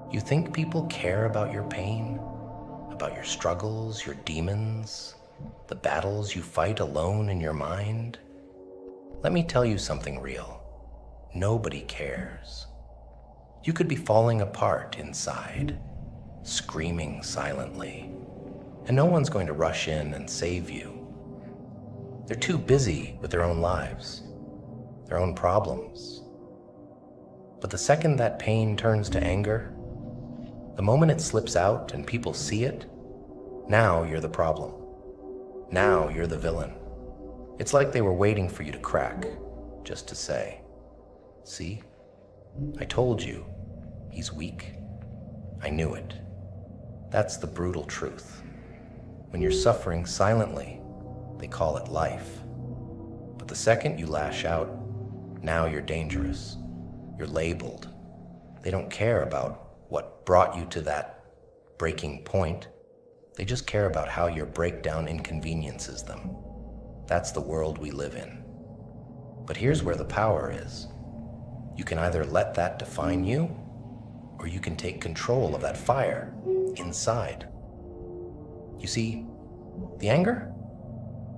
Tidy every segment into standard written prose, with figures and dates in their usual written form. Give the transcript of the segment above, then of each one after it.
You think people care about your pain, about your struggles, your demons, the battles you fight alone in your mind? Let me tell you something real. Nobody cares. You could be falling apart inside, screaming silently, and no one's going to rush in and save you. They're too busy with their own lives, their own problems. But the second that pain turns to anger, the moment it slips out and people see it, now you're the problem. Now you're the villain. It's like they were waiting for you to crack, just to say, "See? I told you, he's weak. I knew it." That's the brutal truth. When you're suffering silently, they call it life. But the second you lash out, now you're dangerous. You're labeled. They don't care about what brought you to that breaking point. They just care about how your breakdown inconveniences them. That's the world we live in. But here's where the power is. You can either let that define you, or you can take control of that fire inside. You see, the anger,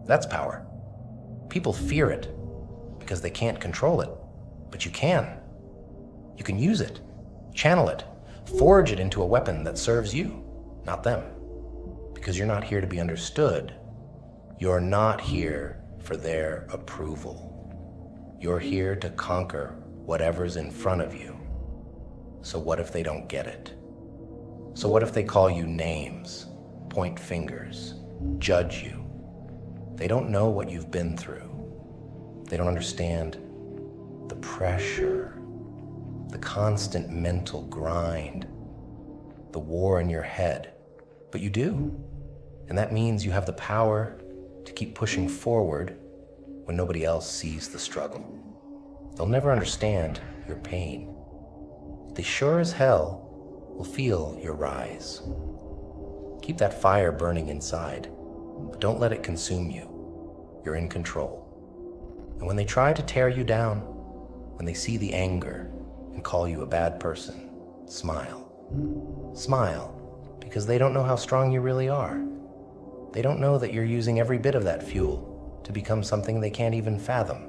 that's power. People fear it because they can't control it, but you can. You can use it, channel it, forge it into a weapon that serves you, not them. Because you're not here to be understood. You're not here for their approval. You're here to conquer whatever's in front of you. So what if they don't get it? So what if they call you names, point fingers, judge you? They don't know what you've been through. They don't understand the pressure, the constant mental grind, the war in your head. But you do. And that means you have the power to keep pushing forward when nobody else sees the struggle. They'll never understand your pain. They sure as hell will feel your rise. Keep that fire burning inside, but don't let it consume you. You're in control. And when they try to tear you down, when they see the anger and call you a bad person, smile. Smile, because they don't know how strong you really are. They don't know that you're using every bit of that fuel to become something they can't even fathom.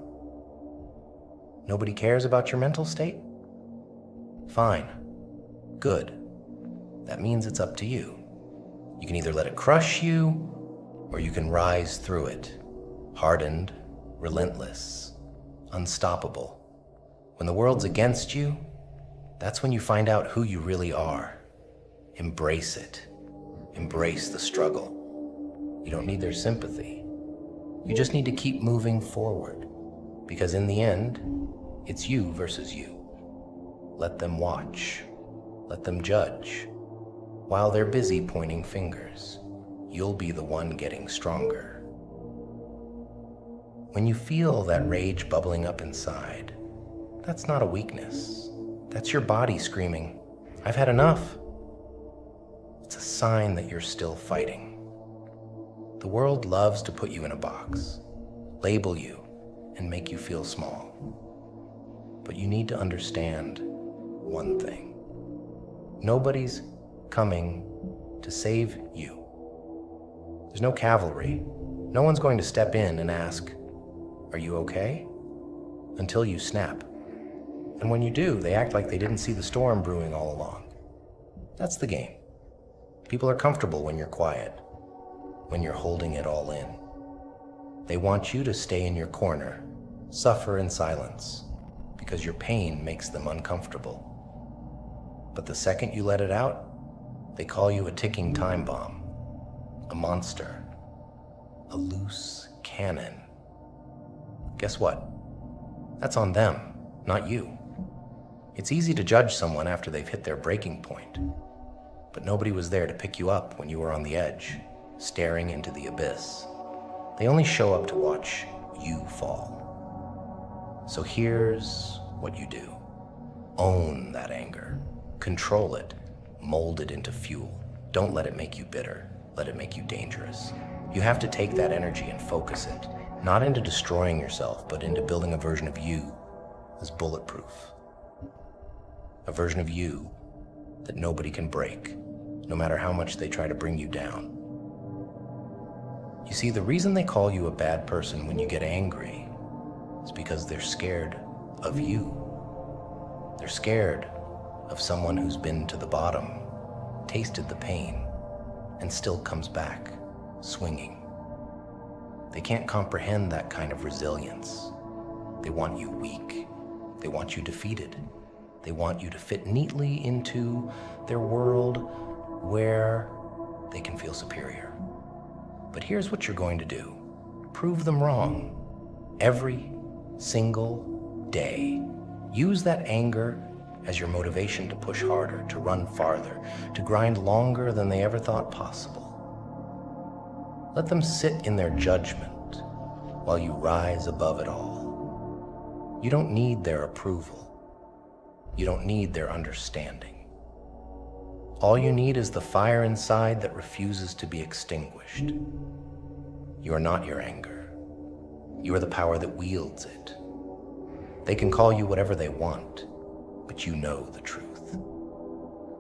Nobody cares about your mental state? Fine. Good. That means it's up to you. You can either let it crush you, or you can rise through it, hardened, relentless, unstoppable. When the world's against you, that's when you find out who you really are. Embrace it. Embrace the struggle. You don't need their sympathy. You just need to keep moving forward, because in the end, it's you versus you. Let them watch. Let them judge. While they're busy pointing fingers, you'll be the one getting stronger. When you feel that rage bubbling up inside, that's not a weakness. That's your body screaming, "I've had enough." It's a sign that you're still fighting. The world loves to put you in a box, label you, and make you feel small. But you need to understand one thing. Nobody's coming to save you. There's no cavalry. No one's going to step in and ask, "Are you okay?" until you snap. And when you do, they act like they didn't see the storm brewing all along. That's the game. People are comfortable when you're quiet, when you're holding it all in. They want you to stay in your corner, suffer in silence, because your pain makes them uncomfortable. But the second you let it out, they call you a ticking time bomb, a monster, a loose cannon. Guess what? That's on them, not you. It's easy to judge someone after they've hit their breaking point, but nobody was there to pick you up when you were on the edge, staring into the abyss. They only show up to watch you fall. So here's what you do. Own that anger. Control it. Mold it into fuel. Don't let it make you bitter. Let it make you dangerous. You have to take that energy and focus it, not into destroying yourself, but into building a version of you that's bulletproof. A version of you that nobody can break, no matter how much they try to bring you down. You see, the reason they call you a bad person when you get angry is because they're scared of you. They're scared of someone who's been to the bottom, tasted the pain, and still comes back, swinging. They can't comprehend that kind of resilience. They want you weak. They want you defeated. They want you to fit neatly into their world where they can feel superior. But here's what you're going to do. Prove them wrong. Every single day. Use that anger as your motivation to push harder, to run farther, to grind longer than they ever thought possible. Let them sit in their judgment while you rise above it all. You don't need their approval. You don't need their understanding. All you need is the fire inside that refuses to be extinguished. You are not your anger. You are the power that wields it. They can call you whatever they want, but you know the truth.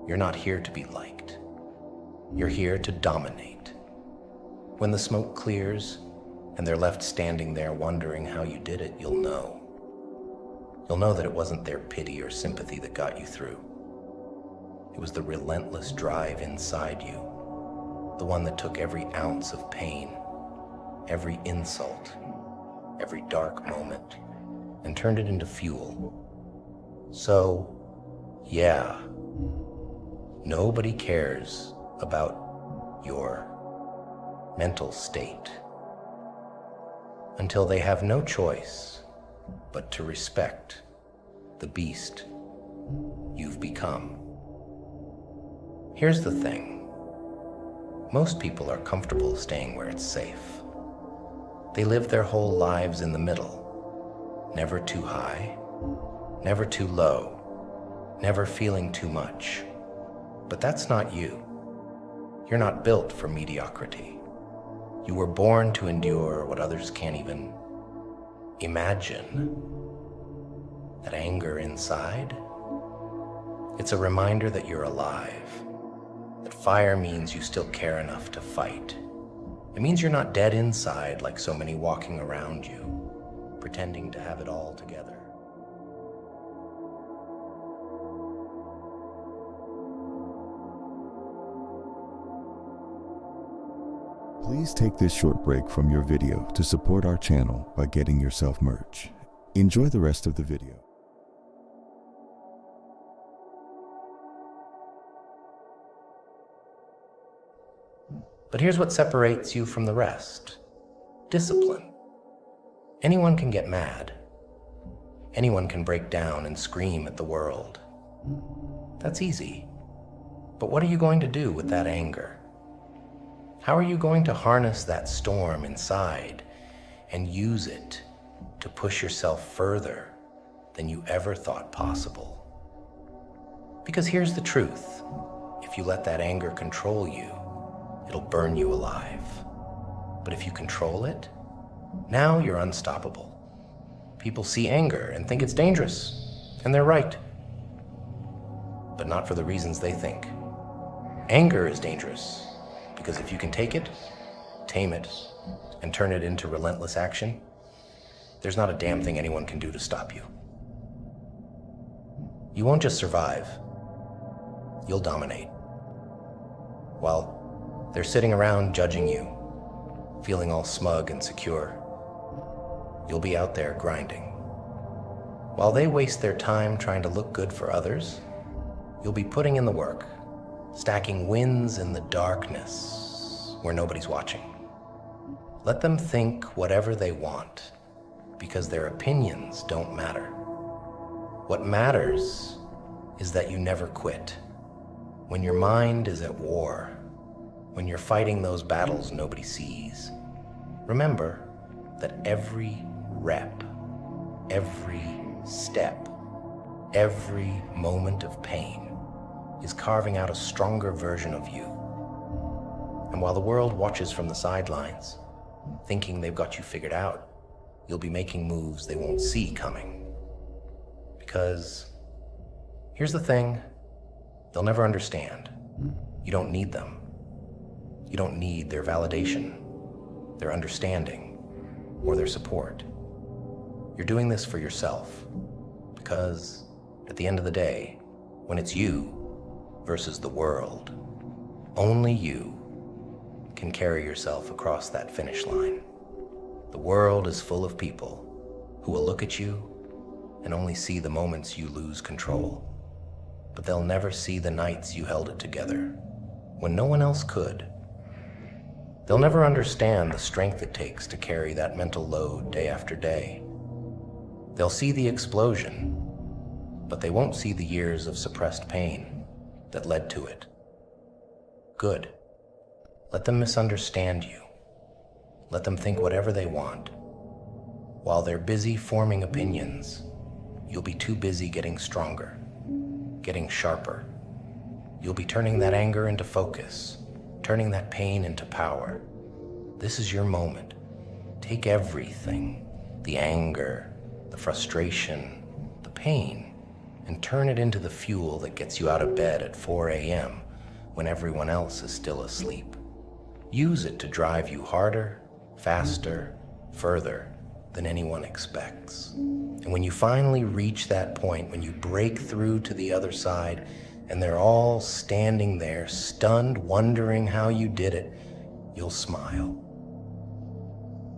You're not here to be liked. You're here to dominate. When the smoke clears and they're left standing there wondering how you did it, you'll know. You'll know that it wasn't their pity or sympathy that got you through. It was the relentless drive inside you, the one that took every ounce of pain, every insult, every dark moment, and turned it into fuel. So, yeah, nobody cares about your mental state until they have no choice but to respect the beast you've become. Here's the thing. Most people are comfortable staying where it's safe. They live their whole lives in the middle, never too high, never too low, never feeling too much. But that's not you. You're not built for mediocrity. You were born to endure what others can't even imagine. That anger inside, it's a reminder that you're alive. That fire means you still care enough to fight. It means you're not dead inside like so many walking around you, pretending to have it all together. Please take this short break from your video to support our channel by getting yourself merch. Enjoy the rest of the video. But here's what separates you from the rest. Discipline. Anyone can get mad. Anyone can break down and scream at the world. That's easy. But what are you going to do with that anger? How are you going to harness that storm inside and use it to push yourself further than you ever thought possible? Because here's the truth. If you let that anger control you, it'll burn you alive. But if you control it, now you're unstoppable. People see anger and think it's dangerous, and they're right. But not for the reasons they think. Anger is dangerous because if you can take it, tame it, and turn it into relentless action, there's not a damn thing anyone can do to stop you. You won't just survive, you'll dominate. While they're sitting around judging you, feeling all smug and secure, you'll be out there grinding. While they waste their time trying to look good for others, you'll be putting in the work, stacking wins in the darkness where nobody's watching. Let them think whatever they want, because their opinions don't matter. What matters is that you never quit. When your mind is at war, when you're fighting those battles nobody sees, remember that every rep, every step, every moment of pain is carving out a stronger version of you. And while the world watches from the sidelines, thinking they've got you figured out, you'll be making moves they won't see coming. Because here's the thing, They'll never understand. You don't need them. You don't need their validation, their understanding, or their support. You're doing this for yourself, because at the end of the day, when it's you versus the world, only you can carry yourself across that finish line. The world is full of people who will look at you and only see the moments you lose control, but they'll never see the nights you held it together when no one else could. They'll never understand the strength it takes to carry that mental load day after day. They'll see the explosion, but they won't see the years of suppressed pain that led to it. Good. Let them misunderstand you. Let them think whatever they want. While they're busy forming opinions, you'll be too busy getting stronger, getting sharper. You'll be turning that anger into focus, turning that pain into power. This is your moment. Take everything, the anger, the frustration, the pain, and turn it into the fuel that gets you out of bed at 4 a.m. when everyone else is still asleep. Use it to drive you harder, faster, further than anyone expects. And when you finally reach that point, when you break through to the other side, and they're all standing there, stunned, wondering how you did it, you'll smile.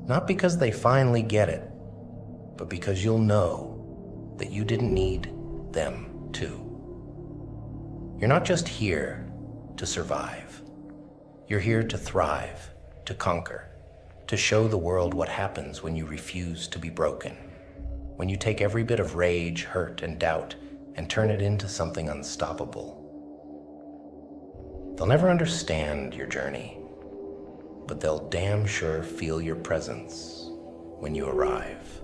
Not because they finally get it, but because you'll know that you didn't need them to. You're not just here to survive. You're here to thrive, to conquer, to show the world what happens when you refuse to be broken, when you take every bit of rage, hurt, and doubt and turn it into something unstoppable. They'll never understand your journey, but they'll damn sure feel your presence when you arrive.